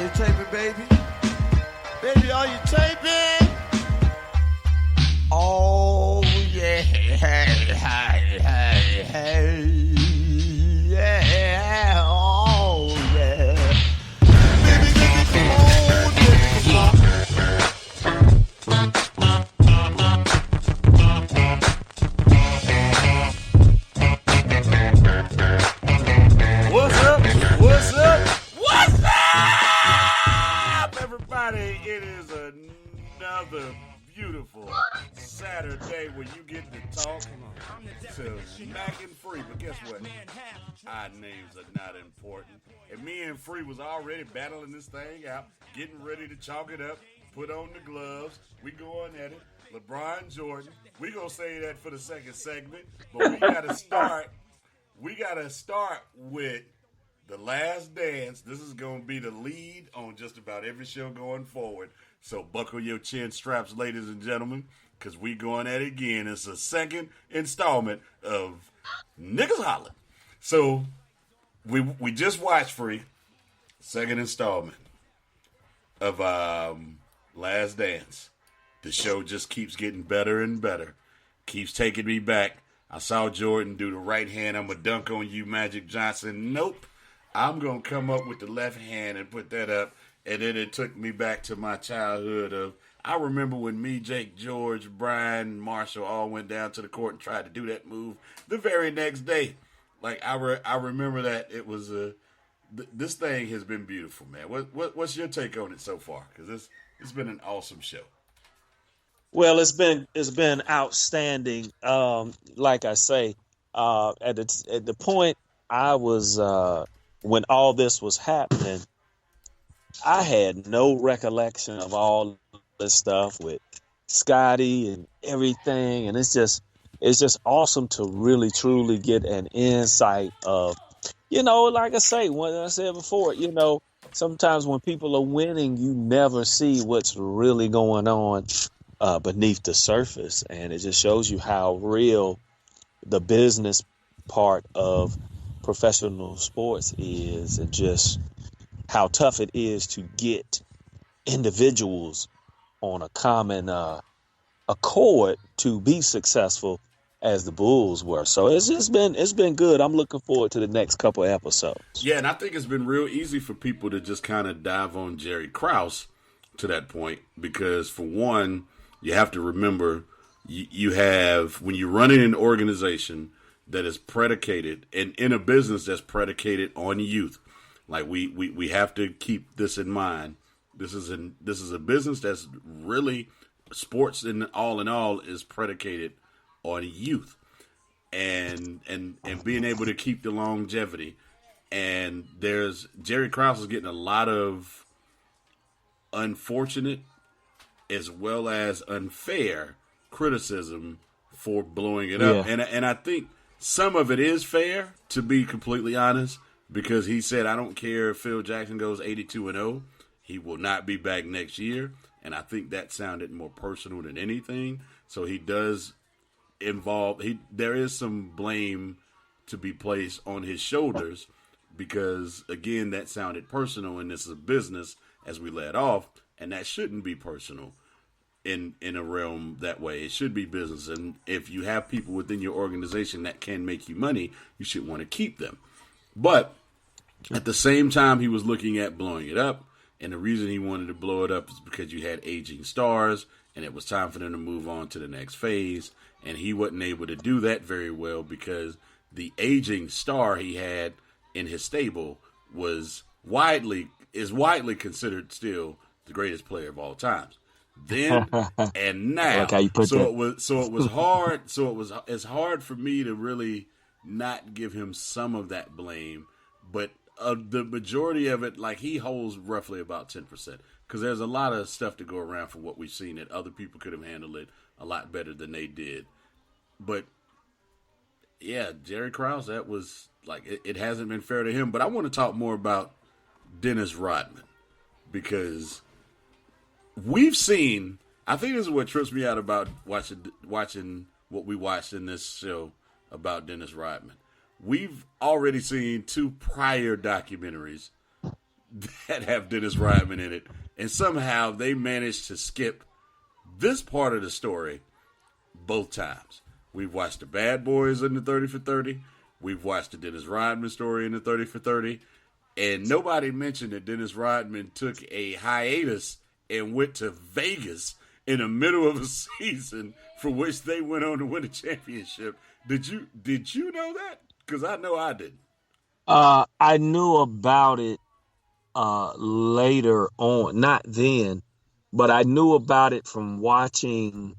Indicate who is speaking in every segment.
Speaker 1: you taping, baby? Baby, are you taping? Oh, yeah. Hey, hey, hey, hey. Yeah. Oh, yeah. Baby, baby, come on, baby, come on. What's up? What's up? What's up, everybody? It is another beautiful Saturday where you get to talk to Mac and Free. But guess what? Our names are not important. And me and Free was already battling this thing out, getting ready to chalk it up, put on the gloves. We going at it. LeBron Jordan. We gonna say that for the second segment, but we gotta start. We gotta start with The Last Dance. This is going to be the lead on just about every show going forward. So buckle your chin straps, ladies and gentlemen, because we going at it again. It's a second installment of Niggas Hollin'. So we just watched, Free, second installment of Last Dance. The show just keeps getting better and better. Keeps taking me back. I saw Jordan do the right hand. I'm going to dunk on you, Magic Johnson. Nope. I'm going to come up with the left hand and put that up. And then it took me back to my childhood of, I remember when me, Jake, George, Brian, Marshall all went down to the court and tried to do that move the very next day. Like, I remember that it was this thing has been beautiful, man. What's your take on it so far? Because it's been an awesome show.
Speaker 2: Well, it's been outstanding. Like I say, at the point I was when all this was happening, I had no recollection of all this stuff with Scotty and everything, and it's just awesome to really truly get an insight of, like I say, what I said before, sometimes when people are winning, you never see what's really going on beneath the surface, and it just shows you how real the business part of professional sports is, and just how tough it is to get individuals on a common accord to be successful as the Bulls were. So it's been good. I'm looking forward to the next couple episodes.
Speaker 3: Yeah, and I think it's been real easy for people to just kind of dive on Jerry Krause to that point, because for one, you have to remember you have, when you're running an organization that is predicated, and in a business that's predicated on youth, like we have to keep this in mind. This is a business that's really, sports in all is predicated on youth and being able to keep the longevity. And Jerry Krause is getting a lot of unfortunate as well as unfair criticism for blowing it up. And I think some of it is fair, to be completely honest, because he said, I don't care if Phil Jackson goes 82-0, he will not be back next year. And I think that sounded more personal than anything. So he does there is some blame to be placed on his shoulders, because again, that sounded personal, and this is a business, as we led off, and that shouldn't be personal in a realm that way. It should be business. And if you have people within your organization that can make you money, you should want to keep them. But at the same time, he was looking at blowing it up. And the reason he wanted to blow it up is because you had aging stars, and it was time for them to move on to the next phase. And he wasn't able to do that very well, because the aging star he had in his stable is widely considered still the greatest player of all times. Then and now.
Speaker 2: Like how you put that.
Speaker 3: It's hard for me to really not give him some of that blame, but the majority of it, like, he holds roughly about 10%, because there's a lot of stuff to go around for what we've seen that other people could have handled it a lot better than they did. But yeah, Jerry Krause, that was like, it hasn't been fair to him. But I want to talk more about Dennis Rodman, because we've seen, I think this is what trips me out about watching what we watched in this show about Dennis Rodman. We've already seen two prior documentaries that have Dennis Rodman in it, and somehow they managed to skip this part of the story both times. We've watched the Bad Boys in the 30 for 30. We've watched the Dennis Rodman story in the 30 for 30. And nobody mentioned that Dennis Rodman took a hiatus and went to Vegas in the middle of a season for which they went on to win a championship. Did you know that? Because I know I didn't.
Speaker 2: I knew about it later on, not then, but I knew about it from watching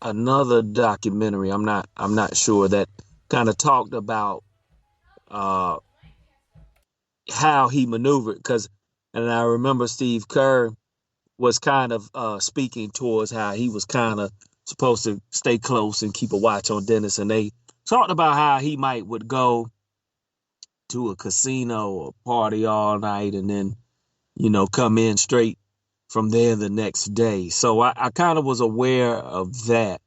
Speaker 2: another documentary. I'm not sure, that kind of talked about how he maneuvered, and I remember Steve Kerr was kind of speaking towards how he was kind of supposed to stay close and keep a watch on Dennis, and they talked about how he would go to a casino or party all night and then, come in straight from there the next day. So I kind of was aware of that.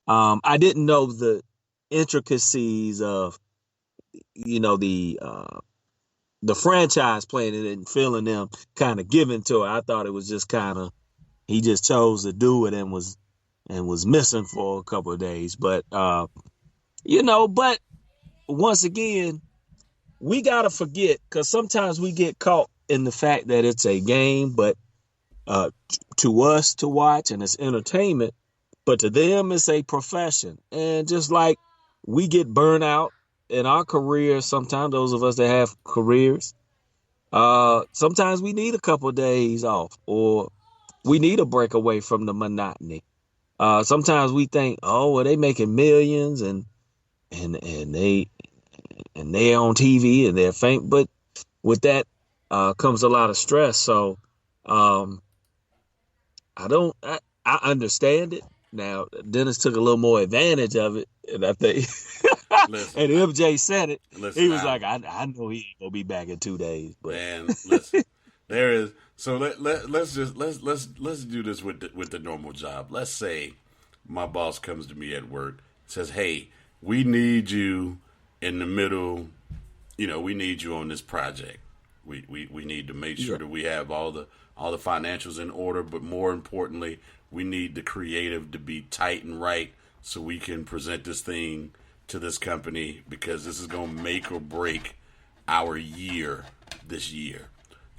Speaker 2: I didn't know the intricacies of, the franchise playing it and feeling them kind of given to it. I thought it was just kind of, he just chose to do it and was missing for a couple of days. But, but once again, we got to forget, because sometimes we get caught in the fact that it's a game, but to us to watch and it's entertainment, but to them it's a profession. And just like we get burnt out in our careers, sometimes those of us that have careers, sometimes we need a couple of days off, or we need a break away from the monotony. Sometimes we think, oh, well, they making millions and they on TV and they're famous, but with that comes a lot of stress. So I understand it. Now, Dennis took a little more advantage of it, and I think,
Speaker 3: listen,
Speaker 2: and MJ said it.
Speaker 3: Listen,
Speaker 2: he was like, I know he ain't gonna be back in 2 days. But
Speaker 3: man, listen, there is. So let's do this with the normal job. Let's say my boss comes to me at work, says, "Hey, we need you in the middle. We need you on this project. We need to make sure that we have all the financials in order, but more importantly, we need the creative to be tight and right so we can present this thing to this company, because this is going to make or break our year this year.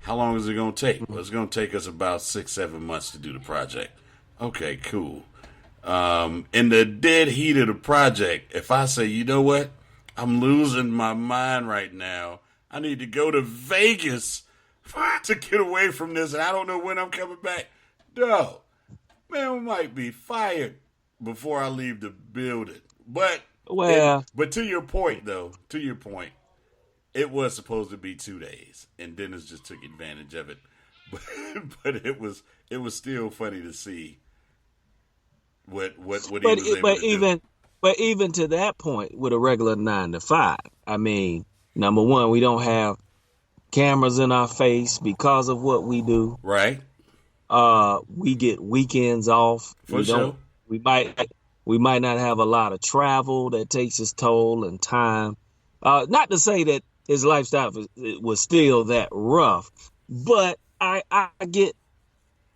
Speaker 3: How long is it going to take? Well, it's going to take us about 6-7 months to do the project. Okay, cool. In the dead heat of the project, if I say, you know what? I'm losing my mind right now. I need to go to Vegas to get away from this, and I don't know when I'm coming back. No. Man, we might be fired before I leave the building. But to your point, it was supposed to be 2 days, and Dennis just took advantage of it. But it was still funny to see what he was able to do.
Speaker 2: But even to that point, with a regular 9 to 5, I mean, number one, we don't have cameras in our face because of what we do.
Speaker 3: Right.
Speaker 2: We get weekends off.
Speaker 3: Sure.
Speaker 2: We might not have a lot of travel that takes its toll and time. Not to say that his lifestyle was still that rough, but I get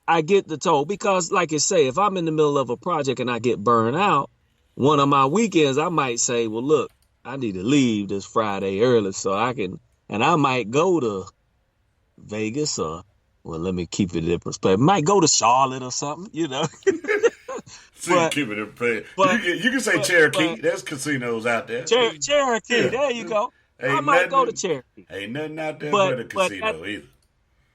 Speaker 2: the toll, because, like I say, if I'm in the middle of a project and I get burned out, one of my weekends I might say, well, look, I need to leave this Friday early so I can, and I might go to Vegas, or, well, let me keep it in perspective, might go to Charlotte or something,
Speaker 3: keep it in perspective. You can say Cherokee. There's casinos out there.
Speaker 2: Cherokee, yeah. There you go. I might go to Cherokee.
Speaker 3: Ain't nothing out there but a casino either.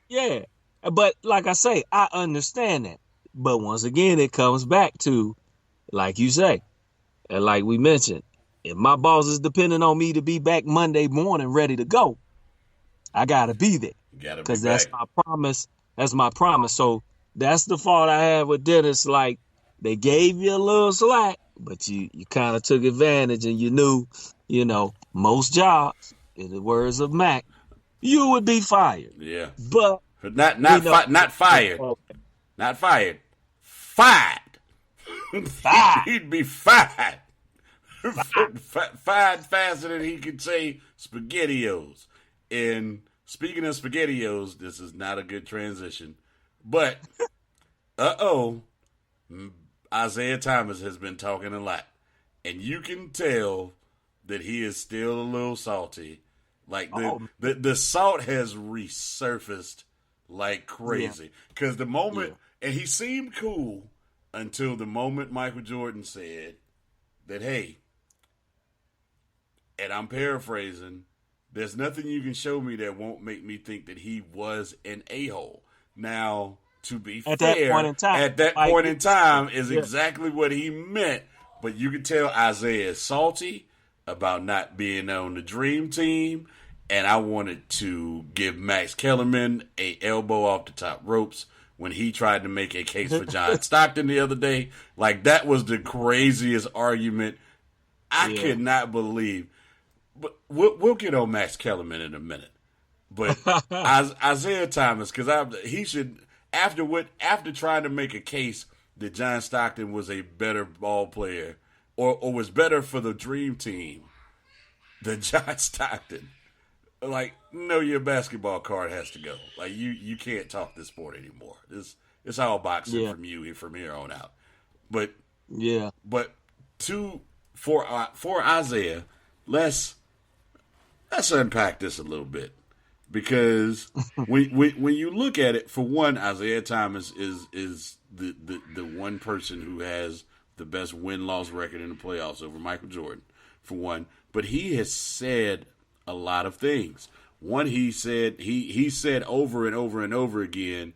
Speaker 2: Yeah. But like I say, I understand that. But once again, it comes back to, like you say, and like we mentioned, if my boss is depending on me to be back Monday morning ready to go, I got to be there. Because that's my promise. That's my promise. So that's the fault I have with Dennis. Like, they gave you a little slack, but you kind of took advantage, and you knew, most jobs, in the words of Mac, you would be fired.
Speaker 3: Yeah.
Speaker 2: But
Speaker 3: not fired. Okay. Not fired. Fired. Fired. He'd be fired. Find faster than he can say SpaghettiOs. And speaking of SpaghettiOs, this is not a good transition. But, Isaiah Thomas has been talking a lot. And you can tell that he is still a little salty. Like, the salt has resurfaced like crazy. Because the moment, and he seemed cool until the moment Michael Jordan said that, hey, and I'm paraphrasing, there's nothing you can show me that won't make me think that he was an a-hole. Now, to be fair, at that point in time is exactly what he meant. But you can tell Isaiah is salty about not being on the dream team. And I wanted to give Max Kellerman a elbow off the top ropes when he tried to make a case for John Stockton the other day. Like, that was the craziest argument. I could not believe. But we'll get on Max Kellerman in a minute. But Isaiah Thomas, because he should, after trying to make a case that John Stockton was a better ball player or was better for the dream team than John Stockton, like, no, your basketball card has to go. Like, you can't talk this sport anymore. It's all boxing from here on out. But for Isaiah, let's unpack this a little bit, because when you look at it, for one, Isaiah Thomas is the one person who has the best win-loss record in the playoffs over Michael Jordan, for one. But he has said a lot of things. One, he said over and over and over again,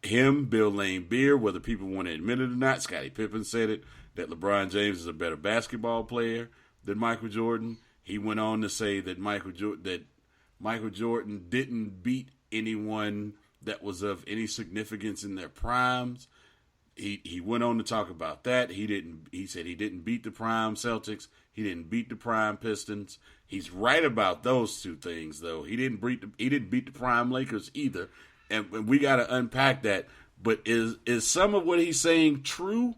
Speaker 3: him, Bill Laimbeer, whether people want to admit it or not, Scottie Pippen said it, that LeBron James is a better basketball player than Michael Jordan. He went on to say that Michael Jordan didn't beat anyone that was of any significance in their primes. He went on to talk about that. He said he didn't beat the prime Celtics. He didn't beat the prime Pistons. He's right about those two things, though. He didn't beat the prime Lakers either. And we got to unpack that. But is some of what he's saying true,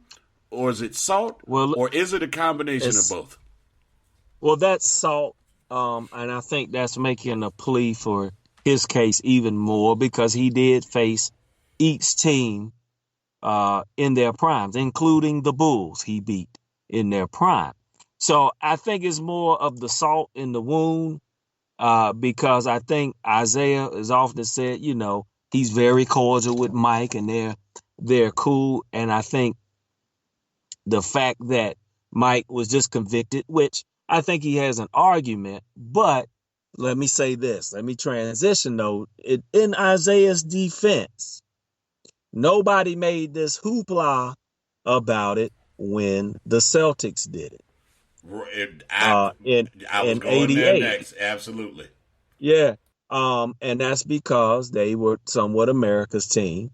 Speaker 3: or is it salt, or is it a combination of both?
Speaker 2: Well, that's salt, and I think that's making a plea for his case even more, because he did face each team in their primes, including the Bulls he beat in their prime. So I think it's more of the salt in the wound, because I think Isaiah is often said, he's very cordial with Mike and they're cool. And I think the fact that Mike was just convicted, which I think he has an argument, but let me say this. Let me transition though. In Isaiah's defense, nobody made this hoopla about it when the Celtics did it.
Speaker 3: I was going there next. Absolutely.
Speaker 2: Yeah. And that's because they were somewhat America's team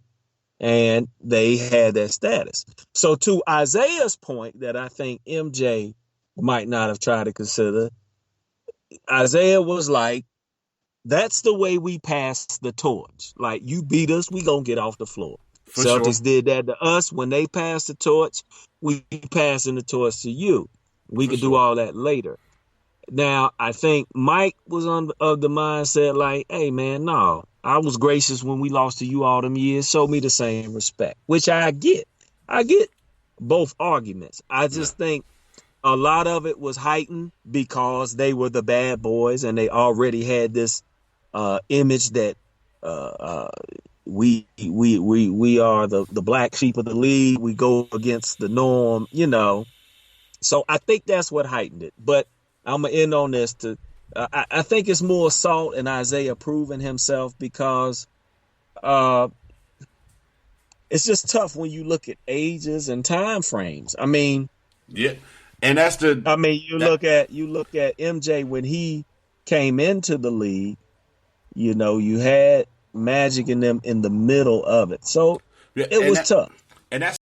Speaker 2: and they had that status. So to Isaiah's point that I think MJ might not have tried to consider, Isaiah was like, that's the way we pass the torch. Like, you beat us, we gonna get off the floor. Celtics did that to us when they passed the torch. We passing the torch to you. We could do all that later. Now, I think Mike was of the mindset like, hey, man, no, I was gracious when we lost to you all them years. Show me the same respect, which I get. I get both arguments. I just think a lot of it was heightened because they were the bad boys and they already had this image that we are the black sheep of the league. We go against the norm, So I think that's what heightened it. But I'm going to end on this. I think it's more salt and Isaiah proving himself because it's just tough when you look at ages and time frames. I mean,
Speaker 3: yeah, and that's the.
Speaker 2: I mean, you look at MJ when he came into the league. You had Magic and them in the middle of it, so it was tough.
Speaker 3: And that's